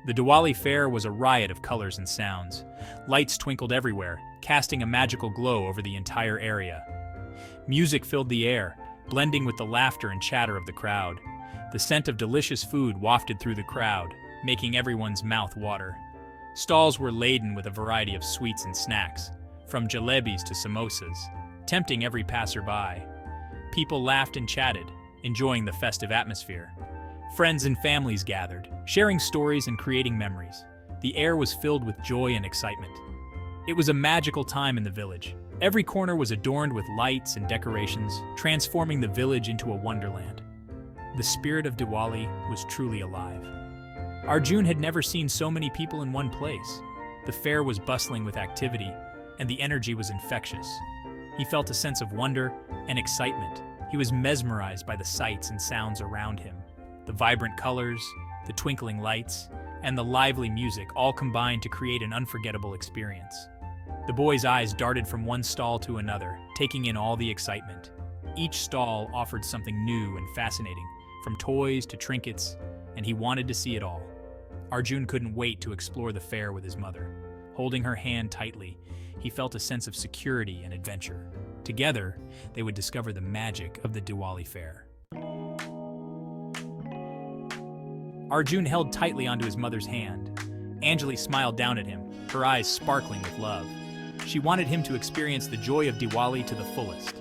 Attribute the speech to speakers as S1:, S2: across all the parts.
S1: The Diwali fair was a riot of colors and sounds. Lights twinkled everywhere, casting a magical glow over the entire area. Music filled the air, blending with the laughter and chatter of the crowd. The scent of delicious food wafted through the crowd, making everyone's mouth water. Stalls were laden with a variety of sweets and snacks, from jalebis to samosas, tempting every passerby. People laughed and chatted, enjoying the festive atmosphere. Friends and families gathered, sharing stories and creating memories. The air was filled with joy and excitement. It was a magical time in the village. Every corner was adorned with lights and decorations, transforming the village into a wonderland. The spirit of Diwali was truly alive. Arjun had never seen so many people in one place. The fair was bustling with activity, and the energy was infectious. He felt a sense of wonder and excitement. He was mesmerized by the sights and sounds around him. The vibrant colors, the twinkling lights, and the lively music all combined to create an unforgettable experience. The boy's eyes darted from one stall to another, taking in all the excitement. Each stall offered something new and fascinating, from toys to trinkets, and he wanted to see it all. Arjun couldn't wait to explore the fair with his mother. Holding her hand tightly, he felt a sense of security and adventure. Together, they would discover the magic of the Diwali fair. Arjun held tightly onto his mother's hand. Anjali smiled down at him, her eyes sparkling with love. She wanted him to experience the joy of Diwali to the fullest.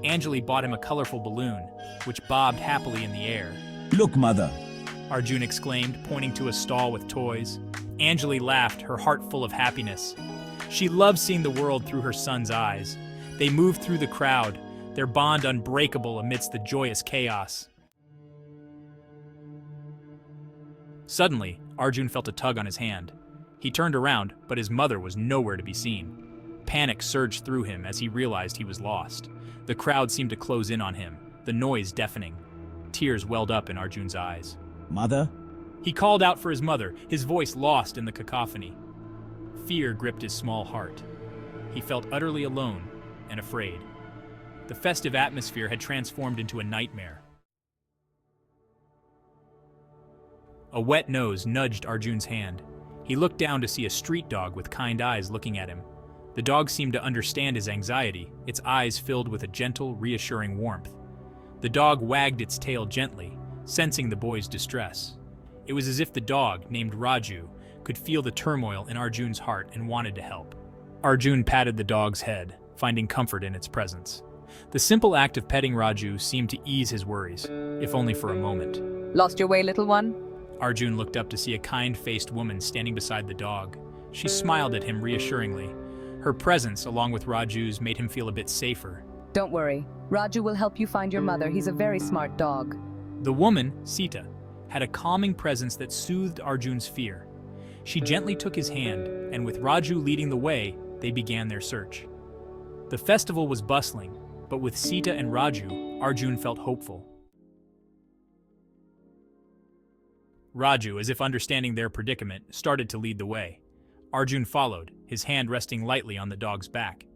S1: Anjali bought him a colorful balloon, which bobbed happily in the air.
S2: Look, mother.
S1: Arjun exclaimed, pointing to a stall with toys. Anjali laughed, her heart full of happiness. She loved seeing the world through her son's eyes. They moved through the crowd, their bond unbreakable amidst the joyous chaos. Suddenly, Arjun felt a tug on his hand. He turned around, but his mother was nowhere to be seen. Panic surged through him as he realized he was lost. The crowd seemed to close in on him, the noise deafening. Tears welled up in Arjun's eyes.
S2: Mother?
S1: He called out for his mother, his voice lost in the cacophony. Fear gripped his small heart. He felt utterly alone and afraid. The festive atmosphere had transformed into a nightmare. A wet nose nudged Arjun's hand. He looked down to see a street dog with kind eyes looking at him. The dog seemed to understand his anxiety, its eyes filled with a gentle, reassuring warmth. The dog wagged its tail gently, sensing the boy's distress. It was as if the dog, named Raju, could feel the turmoil in Arjun's heart and wanted to help. Arjun patted the dog's head, finding comfort in its presence. The simple act of petting Raju seemed to ease his worries, if only for a moment.
S3: Lost your way, little one?
S1: Arjun looked up to see a kind-faced woman standing beside the dog. She smiled at him reassuringly. Her presence, along with Raju's, made him feel a bit safer.
S3: Don't worry. Raju will help you find your mother. He's a very smart dog.
S1: The woman, Sita, had a calming presence that soothed Arjun's fear. She gently took his hand, and with Raju leading the way, they began their search. The festival was bustling, but with Sita and Raju, Arjun felt hopeful. Raju, as if understanding their predicament, started to lead the way. Arjun followed, his hand resting lightly on the dog's back.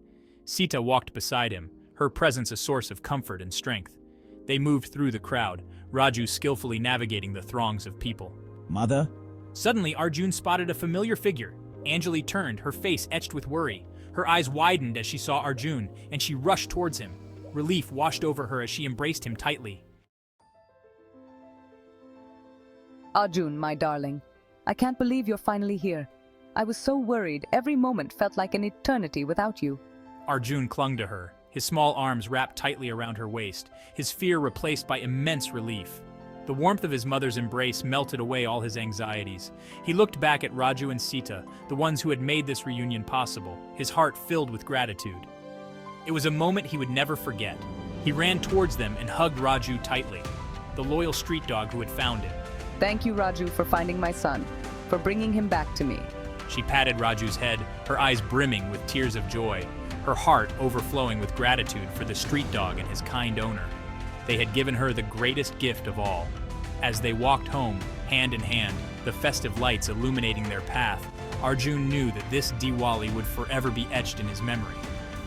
S1: Sita walked beside him, her presence a source of comfort and strength. They moved through the crowd, Raju skillfully navigating the throngs of people.
S2: Mother?
S1: Suddenly, Arjun spotted a familiar figure. Anjali turned, her face etched with worry. Her eyes widened as she saw Arjun, and she rushed towards him. Relief washed over her as she embraced him tightly.
S3: Arjun, my darling. I can't believe you're finally here. I was so worried. Every moment felt like an eternity without you.
S1: Arjun clung to her, his small arms wrapped tightly around her waist, his fear replaced by immense relief. The warmth of his mother's embrace melted away all his anxieties. He looked back at Raju and Sita, the ones who had made this reunion possible, his heart filled with gratitude. It was a moment he would never forget. He ran towards them and hugged Raju tightly, the loyal street dog who had found him.
S3: Thank you, Raju, for finding my son, for bringing him back to me.
S1: She patted Raju's head, her eyes brimming with tears of joy, her heart overflowing with gratitude for the street dog and his kind owner. They had given her the greatest gift of all. As they walked home, hand in hand, the festive lights illuminating their path, Arjun knew that this Diwali would forever be etched in his memory.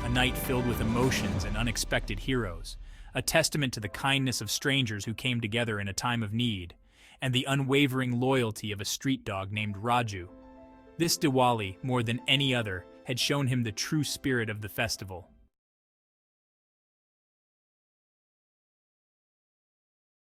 S1: A night filled with emotions and unexpected heroes, a testament to the kindness of strangers who came together in a time of need. and the unwavering loyalty of a street dog named Raju. This Diwali, more than any other, had shown him the true spirit of the festival,